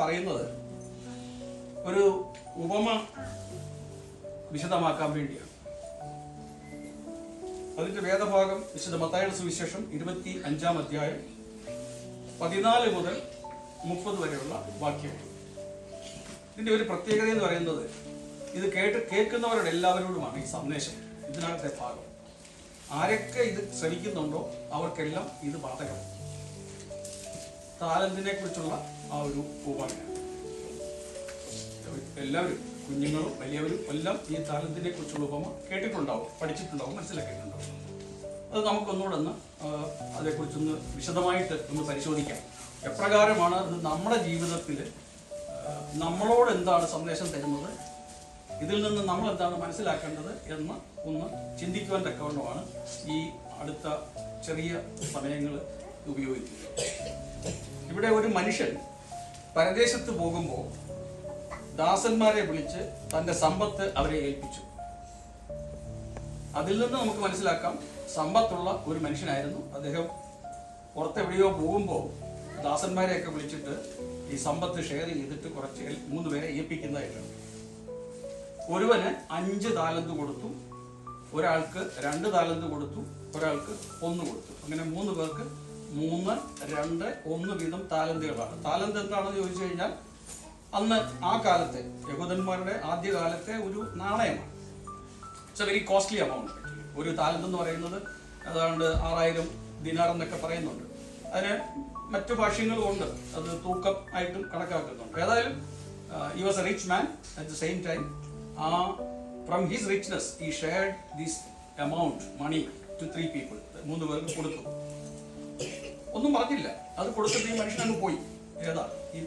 പറയുന്നത് ഒരു ഉപമ വിശദമാക്കാൻ വേണ്ടിയാണ്. അതിന്റെ വേദഭാഗം വിശുദ്ധ മത്തായിയുടെ സുവിശേഷം 25-ാം അധ്യായം 14 മുതൽ 30 വരെയുള്ള വാക്യമാണ്. ഇതിന്റെ ഒരു പ്രത്യേകത എന്ന് പറയുന്നത്, ഇത് കേൾക്കുന്നവരുടെ എല്ലാവരോടുമാണ് ഈ സന്ദേശം. ഇതിനകത്തെ ഭാഗം ആരൊക്കെ ഇത് ശ്രമിക്കുന്നുണ്ടോ അവർക്കെല്ലാം ഇത് ബാധകമാണ്. താലന്തിനെ കുറിച്ചുള്ള ആ ഒരു ഉപമയാണ്. എല്ലാവരും, കുഞ്ഞുങ്ങളും വലിയവരും എല്ലാം ഈ താലന്തിനെ കുറിച്ചുള്ള ഉപമ കേട്ടിട്ടുണ്ടാവും, പഠിച്ചിട്ടുണ്ടാവും, മനസ്സിലാക്കിയിട്ടുണ്ടാവും. അത് നമുക്കൊന്നുകൂടെ അതേക്കുറിച്ചൊന്ന് വിശദമായിട്ട് ഒന്ന് പരിശോധിക്കാം. എപ്രകാരമാണ് അത് നമ്മുടെ ജീവിതത്തിൽ നമ്മളോട് എന്താണ് സന്ദേശം തരുന്നത്, ഇതിൽ നിന്ന് നമ്മൾ എന്താണ് മനസ്സിലാക്കേണ്ടത് എന്ന് ഒന്ന് ചിന്തിക്കുവാൻ തക്കവണ്ണമാണ് ഈ അടുത്ത ചെറിയ സമയങ്ങൾ ഉപയോഗിക്കുന്നത്. ഇവിടെ ഒരു മനുഷ്യൻ പരദേശത്ത് പോകുമ്പോൾ ദാസന്മാരെ വിളിച്ച് തന്റെ സമ്പത്ത് അവരെ ഏൽപ്പിച്ചു. അതിൽ നിന്ന് നമുക്ക് മനസ്സിലാക്കാം, സമ്പത്തുള്ള ഒരു മനുഷ്യനായിരുന്നു അദ്ദേഹം. പുറത്തെവിടെയോ പോകുമ്പോൾ ദാസന്മാരെയൊക്കെ വിളിച്ചിട്ട് ഈ സമ്പത്ത് ഷെയർ ചെയ്തിട്ട് കുറച്ച് 3 പേരെ ഏൽപ്പിക്കുന്നതായിട്ടാണ്. ഒരുവന് 5 താലന്ത് കൊടുത്തു, ഒരാൾക്ക് 2 താലന്ത് കൊടുത്തു, ഒരാൾക്ക് 1 കൊടുത്തു. അങ്ങനെ 3 പേർക്ക് 3, 2, 1 വീതം താലന്തുകളാണ്. താലന്ത് എന്താണെന്ന് ചോദിച്ചു കഴിഞ്ഞാൽ അന്ന് ആ കാലത്തെ യഹൂദന്മാരുടെ ആദ്യകാലത്തെ ഒരു നാണയമാണ്. It's a very costly amount. ഒരു താലന്ത് എന്ന് പറയുന്നത് ഏതാണ്ട് 6000 ദിനാർ എന്നൊക്കെ പറയുന്നുണ്ട്. അതിന് മറ്റു ഭാഷ്യങ്ങളും ഉണ്ട്, അത് തൂക്കം ആയിട്ടും കണക്കാക്കുന്നുണ്ട്. ഏതായാലും he was a rich man at the same time. From his richness he shared this amount money to 3 people. 3 പേർക്ക് കൊടുത്തു. ഒന്നും പറഞ്ഞില്ല, അത് കൊടുത്തിട്ട് ഈ മനുഷ്യൻ അങ്ങ് പോയി. ഏതാ ഈ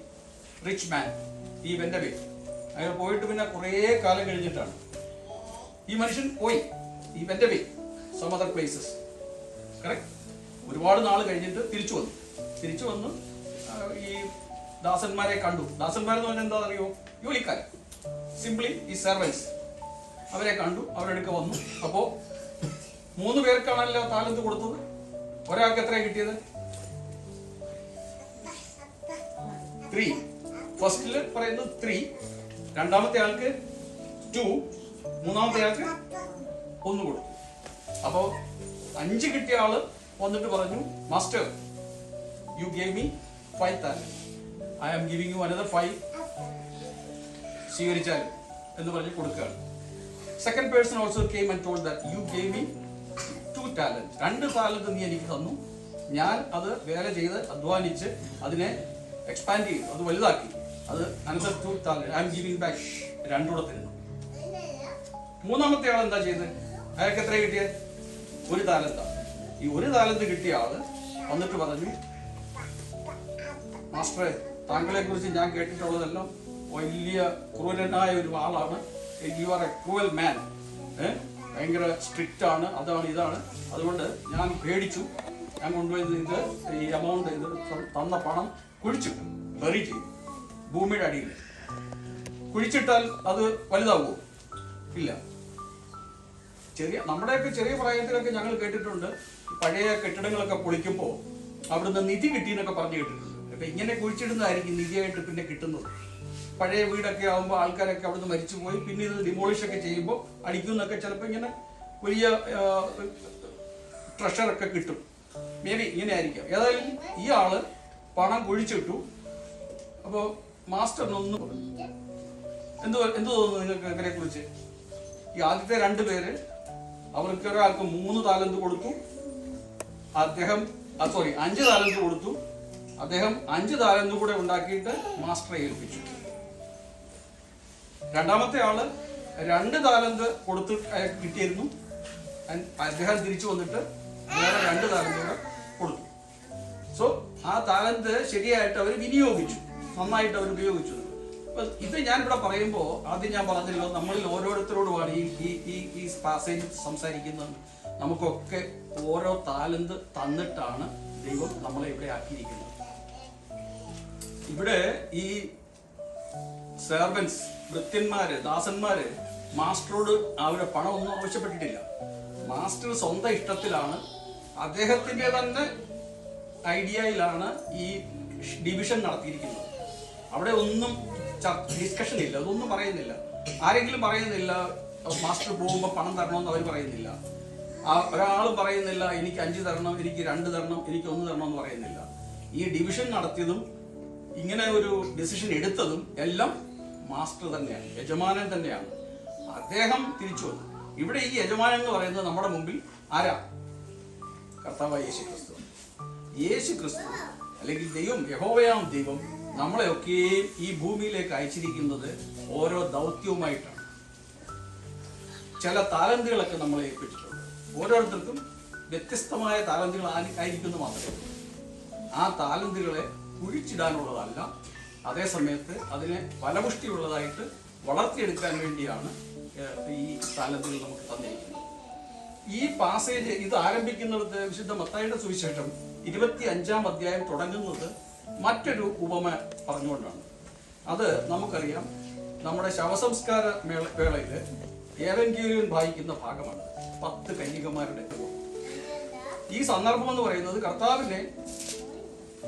റിച്ച് മാൻ? ഈ വെന്റ് അവേ. അയാൾ പോയിട്ട് പിന്നെ കുറേ കാലം കഴിഞ്ഞിട്ടാണ് ഈ മനുഷ്യൻ പോയി. He went away some other places. Correct. ഒരുപാട് നാൾ കഴിഞ്ഞിട്ട് തിരിച്ചു വന്ന് ഈ ദാസന്മാരെ കണ്ടു. ദാസന്മാരെന്ന് പറഞ്ഞാൽ എന്താ അറിയോ? ജോലിക്കാർ, സിംപ്ലി ഈ സെർവൻസ്. അവരെ കണ്ടു, അവരെടുക്ക വന്നു. അപ്പോ 3 പേർക്കാണല്ലോ താലന്ത് കൊടുത്തത്. ഒരാൾക്ക് എത്രയാണ് കിട്ടിയത്? 3. ഫസ്റ്റില് പറയുന്നത് 3, രണ്ടാമത്തെ ആൾക്ക് 2, മൂന്നാമത്തെ ആൾക്ക് 1 കൊടുത്തു. അപ്പോ 5 കിട്ടിയ ആള് വന്നിട്ട് പറഞ്ഞു, master, you gave me 5 talents. I am giving you another 5. സ്വീകരിച്ചാലും എന്ന് പറഞ്ഞ് കൊടുക്കുകയാണ്. Second person also came and told that you gave me 2 talents. 2 താലന്ത് നീ എനിക്ക് തന്നു, ഞാൻ അത് വേല ചെയ്ത് അധ്വാനിച്ച് അതിനെ എക്സ്പാൻഡ് ചെയ്തു, അത് വലുതാക്കി. അത് another 2 talents I am giving back. 2 കൂടെ തരുന്നു. മൂന്നാമത്തെ ആൾ എന്താ ചെയ്ത്? അയാൾക്ക് എത്ര കിട്ടിയത്? 1 talent. ഈ 1 talent കിട്ടിയ ആള് വന്നിട്ട് പറഞ്ഞു, മാസ്റ്ററെ, താങ്കളെ കുറിച്ച് ഞാൻ കേട്ടിട്ടുള്ളതെല്ലാം വലിയ ക്രൂരനായ ഒരു ആളാണ്. യു ആർ എ ക്രൂവൽ മാൻ. ഭയങ്കര സ്ട്രിക്റ്റ് ആണ്, അതാണ് ഇതാണ്. അതുകൊണ്ട് ഞാൻ പേടിച്ചു. ഞാൻ കൊണ്ടുപോയത് ഈ എമൗണ്ട് ഇത് തന്ന പണം കുഴിച്ചിട്ടു, ബറി ചെയ്തു ഭൂമിയുടെ അടിയിൽ. കുഴിച്ചിട്ടാൽ അത് വലുതാവുമോ? ഇല്ല. നമ്മുടെയൊക്കെ ചെറിയ പ്രായത്തിലൊക്കെ ഞങ്ങൾ കേട്ടിട്ടുണ്ട്, പഴയ കെട്ടിടങ്ങളൊക്കെ പൊളിക്കുമ്പോൾ അവിടുന്ന് നിധി കിട്ടിയെന്നൊക്കെ പറഞ്ഞു കേട്ടിട്ടുണ്ട്. അപ്പൊ ഇങ്ങനെ കുഴിച്ചിടുന്നതായിരിക്കും നിധിയായിട്ട് പിന്നെ കിട്ടുന്നത്. പഴയ വീടൊക്കെ ആകുമ്പോൾ ആൾക്കാരൊക്കെ അവിടുന്ന് മരിച്ചുപോയി, പിന്നെ ഇത് ഡിമോളിഷ് ഒക്കെ ചെയ്യുമ്പോൾ അടിക്കുന്നൊക്കെ ചിലപ്പോൾ ഇങ്ങനെ വലിയ ട്രഷറൊക്കെ കിട്ടും. മേ ബി ഇങ്ങനെ ആയിരിക്കാം. ഏതായാലും ഈ ആള് പണം കുഴിച്ചിട്ടു. അപ്പോൾ മാസ്റ്ററിനൊന്നും എന്ത് തോന്നുന്നു നിങ്ങൾക്ക് ഇതിനെ കുറിച്ച്? ഈ ആദ്യത്തെ 2 പേര്, അവർക്ക് ഒരാൾക്ക് 3 താലന്ത് കൊടുത്തു. 5 താലന്ത് കൊടുത്തു. അദ്ദേഹം 5 താലന്ത് കൂടെ ഉണ്ടാക്കിയിട്ട് മാസ്റ്ററെ ഏൽപ്പിച്ചു. രണ്ടാമത്തെ ആള് 2 താലന്ത് കൊടുത്ത് അയാൾക്ക് കിട്ടിയിരുന്നു. അദ്ദേഹം തിരിച്ചു വന്നിട്ട് വേറെ 2 താലന്ത് കൂടെ കൊടുത്തു. സോ ആ താലന്ത് ശരിയായിട്ട് അവർ വിനിയോഗിച്ചു, നന്നായിട്ട് അവർ ഉപയോഗിച്ചു. ഇത് ഞാനിവിടെ പറയുമ്പോൾ ആദ്യം ഞാൻ പറഞ്ഞല്ലോ, നമ്മളിൽ ഓരോരുത്തരോടുമാണ് ഈ പാസേജ് സംസാരിക്കുന്നത്. നമുക്കൊക്കെ ഓരോ താലന്ത് തന്നിട്ടാണ് ദൈവം നമ്മളെ ഇവിടെ ആക്കിയിരിക്കുന്നത്. ഇവിടെ ഈ സെർവൻസ്, ഭൃത്യന്മാര്, ദാസന്മാര് മാസ്റ്ററോട് അവരുടെ പണമൊന്നും ആവശ്യപ്പെട്ടിട്ടില്ല. മാസ്റ്റർ സ്വന്തം ഇഷ്ടത്തിലാണ്, അദ്ദേഹത്തിന്റെ തന്നെ ഐഡിയയിലാണ് ഈ ഡിവിഷൻ നടത്തിയിരിക്കുന്നത്. അവിടെ ഒന്നും ഡിസ്കഷൻ ഇല്ല, അതൊന്നും പറയുന്നില്ല. ആരെങ്കിലും പറയുന്നില്ല മാസ്റ്റർ പോകുമ്പോൾ പണം തരണമെന്ന് അവർ പറയുന്നില്ല. ഒരാളും പറയുന്നില്ല എനിക്ക് 5 തരണം, എനിക്ക് 2 തരണം, എനിക്ക് 1 തരണം എന്ന് പറയുന്നില്ല. ഈ ഡിവിഷൻ നടത്തിയതും ഇങ്ങനെ ഒരു ഡിസിഷൻ എടുത്തതും എല്ലാം മാസ്റ്റർ തന്നെയാണ്, യജമാനൻ തന്നെയാണ്. അദ്ദേഹം തിരിച്ചു വന്നു. ഇവിടെ ഈ യജമാനൻ എന്ന് പറയുന്നത് നമ്മുടെ മുമ്പിൽ ആരാ? കർത്താവായ യേശു ക്രിസ്തു. യേശു ക്രിസ്തു അല്ലെങ്കിൽ ദൈവം, യഹോവയാം ദൈവം നമ്മളെയൊക്കെയും ഈ ഭൂമിയിലേക്ക് അയച്ചിരിക്കുന്നത് ഓരോ ദൗത്യവുമായിട്ടാണ്. ചില താലന്തുകളൊക്കെ നമ്മളെ ഏൽപ്പിച്ചിട്ടുണ്ട്. ഓരോരുത്തർക്കും വ്യത്യസ്തമായ താലന്തുകൾ ആയിരിക്കുന്നു മാത്രമേ. ആ താലന്തുകളെ കുഴിച്ചിടാനുള്ളതല്ല, അതേ സമയത്ത് അതിനെ ഫലപുഷ്ടിയുള്ളതായിട്ട് വളർത്തിയെടുക്കാൻ വേണ്ടിയാണ് ഈ താലന്തുകൾ നമുക്ക് തന്നിരിക്കുന്നത്. ഈ പാസേജ് ഇത് ആരംഭിക്കുന്നിടത്ത് വിശുദ്ധ മത്തായിയുടെ സുവിശേഷം 25-ാം അധ്യായം തുടങ്ങുന്നത് മറ്റൊരു ഉപമ പറഞ്ഞുകൊണ്ടാണ്. അത് നമുക്കറിയാം, നമ്മുടെ ശവസംസ്കാര വേളയിൽ ഏവൻഗേലിയൻ വായിക്കുന്ന ഭാഗമാണ് 10 കന്യകമാരുടെ. ഈ സന്ദർഭം എന്ന് പറയുന്നത് കർത്താവിനെ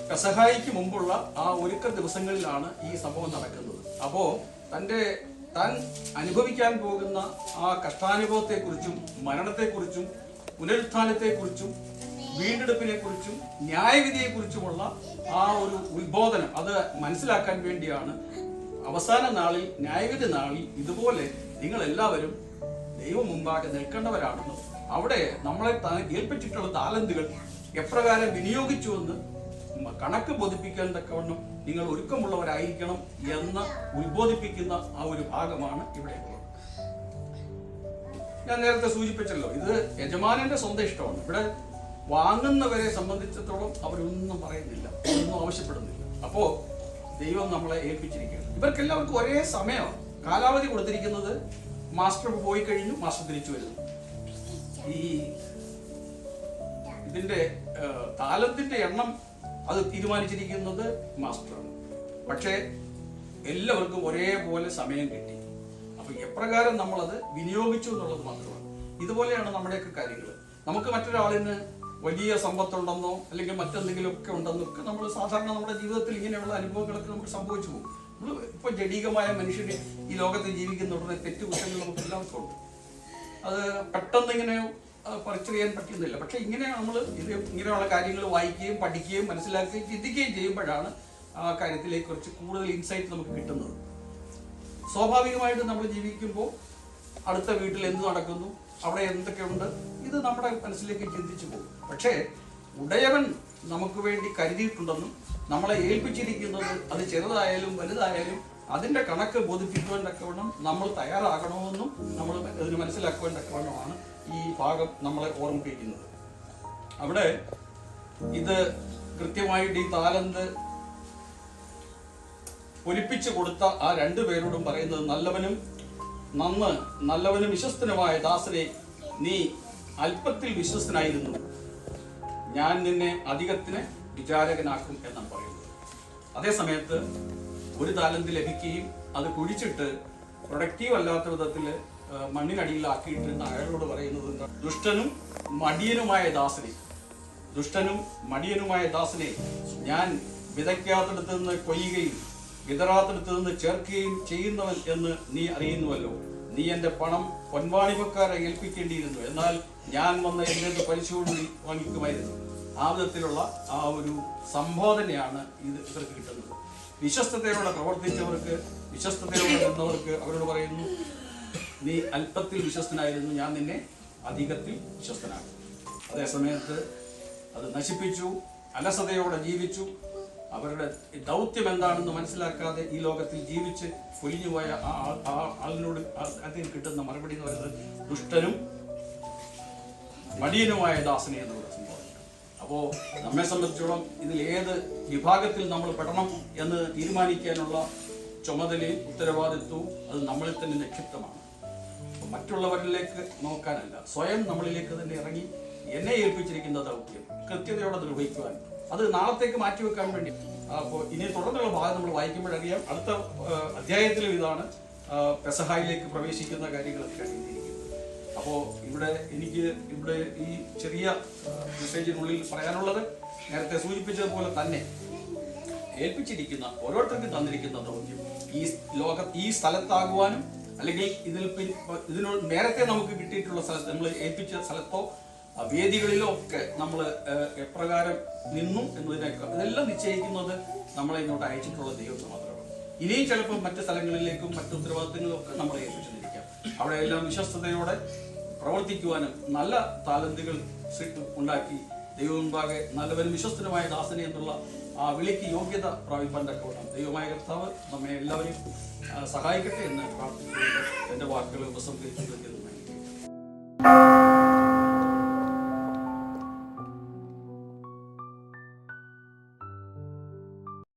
പെസഹായിക്ക് മുമ്പുള്ള ആ ഒരുക്ക ദിവസങ്ങളിലാണ് ഈ സംഭവം നടക്കുന്നത്. അപ്പോ താൻ അനുഭവിക്കാൻ പോകുന്ന ആ കഷ്ടാനുഭവത്തെക്കുറിച്ചും മരണത്തെക്കുറിച്ചും പുനരുത്ഥാനത്തെക്കുറിച്ചും വീണ്ടെടുപ്പിനെക്കുറിച്ചും ന്യായവിധിയെക്കുറിച്ചുമുള്ള ആ ഒരു ഉത്ബോധനം അത് മനസ്സിലാക്കാൻ വേണ്ടിയാണ് അവസാന നാളിൽ, ന്യായവിധി നാളിൽ ഇതുപോലെ നിങ്ങൾ എല്ലാവരും ദൈവം മുമ്പാകെ നിൽക്കേണ്ടവരാണെന്നും അവിടെ നമ്മളെ ഏൽപ്പിച്ചിട്ടുള്ള താലന്തുകൾ എപ്രകാരം വിനിയോഗിച്ചുവെന്ന് കണക്ക് ബോധിപ്പിക്കാൻ തക്കവണ്ണം നിങ്ങൾ ഒരുക്കമുള്ളവരായിരിക്കണം എന്ന് ഉത്ബോധിപ്പിക്കുന്ന ആ ഒരു ഭാഗമാണ് ഇവിടെ. ഞാൻ നേരത്തെ സൂചിപ്പിച്ചല്ലോ, ഇത് യജമാനന്റെ സ്വന്തം ഇഷ്ടമാണ്. ഇവിടെ വാങ്ങുന്നവരെ സംബന്ധിച്ചിടത്തോളം അവരൊന്നും പറയുന്നില്ല, ഒന്നും ആവശ്യപ്പെടുന്നില്ല. അപ്പോ ദൈവം നമ്മളെ ഏൽപ്പിച്ചിരിക്കുകയാണ്. ഇവർക്കെല്ലാവർക്കും ഒരേ സമയമാണ് കാലാവധി കൊടുത്തിരിക്കുന്നത്. മാസ്റ്റർ പോയി കഴിഞ്ഞു, മാസ്റ്റർ തിരിച്ചു വരുന്നു. ഈ ഇതിന്റെ താലന്തിന്റെ എണ്ണം അത് തീരുമാനിച്ചിരിക്കുന്നത് മാസ്റ്ററാണ്. പക്ഷേ എല്ലാവർക്കും ഒരേപോലെ സമയം കിട്ടി. അപ്പൊ എപ്രകാരം നമ്മളത് വിനിയോഗിച്ചു എന്നുള്ളത് മാത്രമാണ്. ഇതുപോലെയാണ് നമ്മുടെയൊക്കെ കാര്യങ്ങൾ. നമുക്ക് മറ്റൊരാളിന് വലിയ സമ്പത്തുണ്ടെന്നോ അല്ലെങ്കിൽ മറ്റെന്തെങ്കിലും ഒക്കെ ഉണ്ടെന്നൊക്കെ നമ്മൾ സാധാരണ നമ്മുടെ ജീവിതത്തിൽ ഇങ്ങനെയുള്ള അനുഭവങ്ങളൊക്കെ നമുക്ക് സംഭവിച്ചു പോകും. നമ്മൾ ഇപ്പൊ ജഡീകമായ മനുഷ്യന് ഈ ലോകത്ത് ജീവിക്കുന്ന ഉടനെ തെറ്റുകുറ്റങ്ങൾ നമുക്ക് എല്ലാവർക്കും ഉണ്ട്. അത് പെട്ടെന്ന് ഇങ്ങനെ പറിച്ചറിയാൻ പറ്റുന്നില്ല. പക്ഷെ ഇങ്ങനെ നമ്മൾ ഇങ്ങനെയുള്ള കാര്യങ്ങൾ വായിക്കുകയും പഠിക്കുകയും മനസ്സിലാക്കുകയും ചിന്തിക്കുകയും ചെയ്യുമ്പോഴാണ് ആ കാര്യത്തിലേക്ക് കുറച്ച് കൂടുതൽ ഇൻസൈറ്റ് നമുക്ക് കിട്ടുന്നത്. സ്വാഭാവികമായിട്ട് നമ്മൾ ജീവിക്കുമ്പോൾ അടുത്ത വീട്ടിൽ എന്ത് നടക്കുന്നു, അവിടെ എന്തൊക്കെയുണ്ട്, ഇത് നമ്മുടെ മനസ്സിലേക്ക് ചിന്തിച്ചു പോകും. പക്ഷേ ഉടയവൻ നമുക്ക് വേണ്ടി കരുതിയിട്ടുണ്ടെന്നും നമ്മളെ ഏൽപ്പിച്ചിരിക്കുന്നത് അത് ചെറുതായാലും വലുതായാലും അതിൻ്റെ കണക്ക് ബോധിപ്പിക്കുവാൻ തക്കവണ്ണം നമ്മൾ തയ്യാറാകണമെന്നും നമ്മൾ അതിന് മനസ്സിലാക്കുവാൻ തക്കവണ്ണമാണ് ഈ ഭാഗം നമ്മളെ ഓർമ്മിപ്പിക്കുന്നത്. അവിടെ ഇത് കൃത്യമായിട്ട് ഈ താലന്ത് ഒലിപ്പിച്ചു കൊടുത്ത ആ 2 പേരോടും പറയുന്നത്, നല്ലവനും വിശ്വസ്തനുമായ ദാസനെ, നീ അല്പത്തിൽ വിശ്വസ്തനായിരുന്നു, ഞാൻ നിന്നെ അധികത്തിന് വിചാരകനാക്കും എന്നാണ് പറയുന്നത്. അതേ സമയത്ത് 1 താലന്ത് ലഭിക്കുകയും അത് കുഴിച്ചിട്ട് പ്രൊഡക്റ്റീവ് അല്ലാത്ത വിധത്തിൽ മണ്ണിനടിയിലാക്കിയിട്ടിരുന്ന അയാളോട് പറയുന്നത്, ദുഷ്ടനും മടിയനുമായ ദാസനെ ഞാൻ വിതയ്ക്കാത്തടത്ത് നിന്ന് കൊയ്യുകയും വിതറാത്തടത്ത് നിന്ന് ചേർക്കുകയും ചെയ്യുന്നവൻ എന്ന് നീ അറിയുന്നുവല്ലോ. നീ എൻ്റെ പണം പൊൻവാണിഭക്കാരെ ഏൽപ്പിക്കേണ്ടിയിരുന്നു, എന്നാൽ ഞാൻ വന്ന എൻ്റെ പലിശയോടുകൂടി വാങ്ങിക്കുമായിരുന്നു. ആ വിധത്തിലുള്ള ആ ഒരു സംബോധനയാണ് ഇവർക്ക് കിട്ടുന്നത്. വിശ്വസ്തയോടെ പ്രവർത്തിച്ചവർക്ക്, വിശ്വസ്തയോടെ നിന്നവർക്ക് അവരോട് പറയുന്നു, നീ അല്പത്തിൽ വിശ്വസ്തനായിരുന്നു, ഞാൻ നിന്നെ അധികത്തിൽ വിശ്വസ്തനാക്കും. അതേസമയത്ത് അത് നശിപ്പിച്ചു, അലസതയോടെ ജീവിച്ചു. അവരുടെ ദൗത്യം എന്താണെന്ന് മനസ്സിലാക്കാതെ ഈ ലോകത്തിൽ ജീവിച്ച് പൊലിഞ്ഞുപോയ ആളിനോട് അതിന് കിട്ടുന്ന മറുപടി എന്ന് പറയുന്നത് ദുഷ്ടനും മടിയനുമായ ദാസനെ എന്നുള്ള സംഭവം. അപ്പോൾ നമ്മെ സംബന്ധിച്ചോളം ഇതിൽ ഏത് വിഭാഗത്തിൽ നമ്മൾ പെടണം എന്ന് തീരുമാനിക്കാനുള്ള ചുമതലയും ഉത്തരവാദിത്വവും അത് നമ്മളിൽ തന്നെ നിക്ഷിപ്തമാണ്. മറ്റുള്ളവരിലേക്ക് നോക്കാനല്ല, സ്വയം നമ്മളിലേക്ക് തന്നെ ഇറങ്ങി എന്നെ ഏൽപ്പിച്ചിരിക്കുന്ന ദൗത്യം കൃത്യതയോടെ നിർവഹിക്കുവാൻ, അത് നാളത്തേക്ക് മാറ്റിവെക്കാൻ വേണ്ടി. അപ്പോൾ ഇനി തുടർന്നുള്ള ഭാഗം നമ്മൾ വായിക്കുമ്പോഴറിയാം, അടുത്ത അധ്യായത്തിലും ഇതാണ് പെസഹായിലേക്ക് പ്രവേശിക്കുന്ന കാര്യങ്ങളൊക്കെ എഴുതിയിരിക്കുന്നത്. അപ്പോൾ എനിക്ക് ഇവിടെ ഈ ചെറിയ മെസ്സേജിനുള്ളിൽ പറയാനുള്ളത് നേരത്തെ സൂചിപ്പിച്ചതുപോലെ തന്നെ ഏൽപ്പിച്ചിരിക്കുന്ന ഓരോരുത്തർക്കും തന്നിരിക്കുന്ന ദൗത്യം ഈ സ്ഥലത്താകുവാനും, അല്ലെങ്കിൽ ഇതിനോട് നേരത്തെ നമുക്ക് കിട്ടിയിട്ടുള്ള സ്ഥലത്ത് നമ്മൾ ഏൽപ്പിച്ച സ്ഥലത്തോ വേദികളിലോ ഒക്കെ നമ്മൾ എപ്രകാരം നിന്നു എന്നതിനേക്കാൾ ഇതെല്ലാം നിശ്ചയിക്കുന്നത് നമ്മളെ ഇങ്ങോട്ട് അയച്ചിട്ടുള്ള ദൈവം മാത്രമാണ്. ഇനിയും ചിലപ്പോൾ മറ്റു സ്ഥലങ്ങളിലേക്കും മറ്റു ഉത്തരവാദിത്തങ്ങളും ഒക്കെ നമ്മളെ ഏൽപ്പിച്ചിരിക്കാം. അവിടെയെല്ലാം വിശ്വസ്തയോടെ പ്രവർത്തിക്കുവാനും നല്ല താലന്തുകൾ ഉണ്ടാക്കി ദൈവം മുമ്പാകെ നല്ലവരും വിശ്വസ്തനുമായ ദാസനെ എന്നുള്ള ആ വിളിക്ക് യോഗ്യത പ്രാപിപ്പാൻ തക്കവണ്ണം ദൈവമായ കർത്താവ് നമ്മെ എല്ലാവരെയും സഹായിക്കട്ടെ എന്ന് പ്രാർത്ഥിച്ചുകൊണ്ട് എൻ്റെ വാക്കുകൾ ഉപസംഹരിക്കുന്നത്.